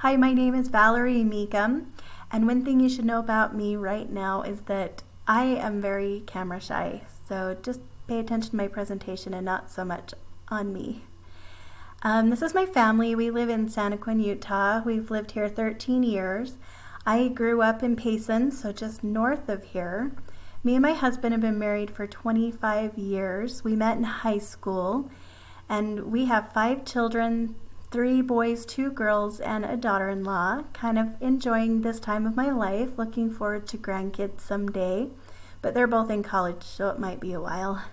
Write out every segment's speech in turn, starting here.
Hi, my name is Valerie Meekum, and one thing you should know about me right now is that I am very camera shy, so just pay attention to my presentation and not so much on me. This is my family. We live in Santaquin, Utah. We've lived here 13 years. I grew up in Payson, so just north of here. Me and my husband have been married for 25 years. We met in high school, and we have 5 children, 3 boys, 2 girls, and a daughter-in-law. Kind of enjoying this time of my life, looking forward to grandkids someday, but they're both in college, so it might be a while.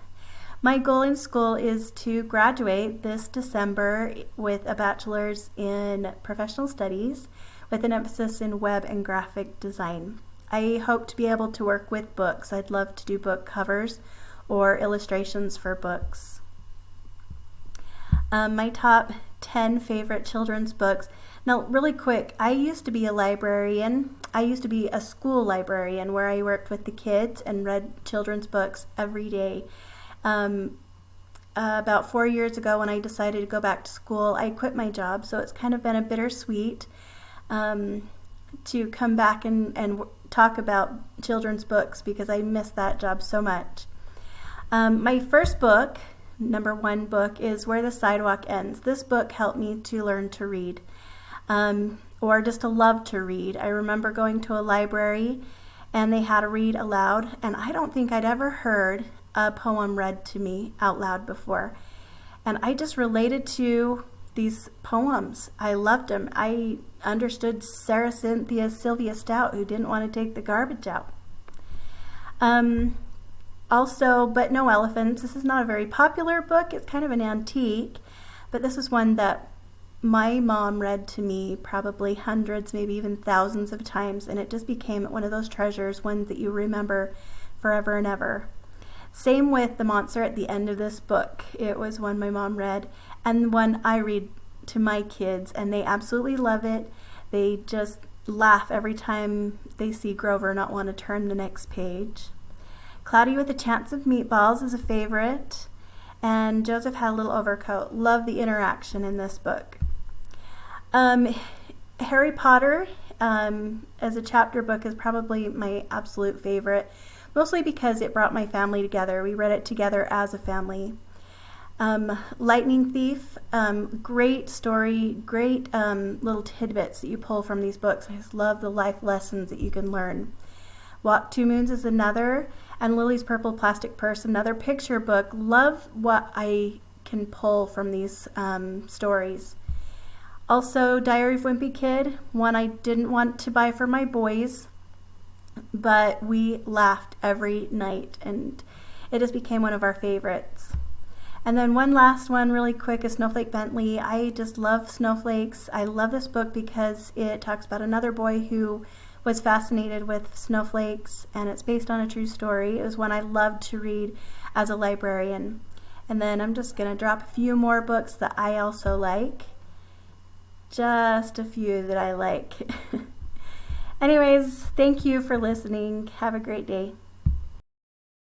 My goal in school is to graduate this December with a bachelor's in professional studies with an emphasis in web and graphic design. I hope to be able to work with books. I'd love to do book covers or illustrations for books. My top 10 favorite children's books. Now, really quick, I used to be a librarian. I used to be a school librarian where I worked with the kids and read children's books every day. About 4 years ago, when I decided to go back to school, I quit my job, so it's kind of been a bittersweet to come back and talk about children's books because I miss that job so much. My first book, number 1 book, is Where the Sidewalk Ends. This book helped me to learn to read, or just to love to read. I remember going to a library and they had a read aloud, and I don't think I'd ever heard a poem read to me out loud before. And I just related to these poems. I loved them. I understood Sarah Cynthia Sylvia Stout, who didn't want to take the garbage out. Also, But No Elephants. This is not a very popular book. It's kind of an antique, but this is one that my mom read to me probably hundreds, maybe even thousands of times, and it just became one of those treasures, one that you remember forever and ever. Same with The Monster at the end of this book. It was one my mom read, and one I read to my kids, and they absolutely love it. They just laugh every time they see Grover not want to turn the next page. Cloudy with a Chance of Meatballs is a favorite, and Joseph Had a Little Overcoat. Love the interaction in this book. Harry Potter as a chapter book is probably my absolute favorite, mostly because it brought my family together. We read it together as a family. Lightning Thief, great story, great little tidbits that you pull from these books. I just love the life lessons that you can learn. Walk Two Moons is another, and Lily's Purple Plastic Purse, another picture book. Love what I can pull from these stories. Also, Diary of Wimpy Kid, one I didn't want to buy for my boys, but we laughed every night, and it just became one of our favorites. And then one last one really quick is Snowflake Bentley. I just love snowflakes. I love this book because it talks about another boy who was fascinated with snowflakes, and it's based on a true story. It was one I loved to read as a librarian. And then I'm just going to drop a few more books that I also like. Just a few that I like. Anyways, thank you for listening. Have a great day.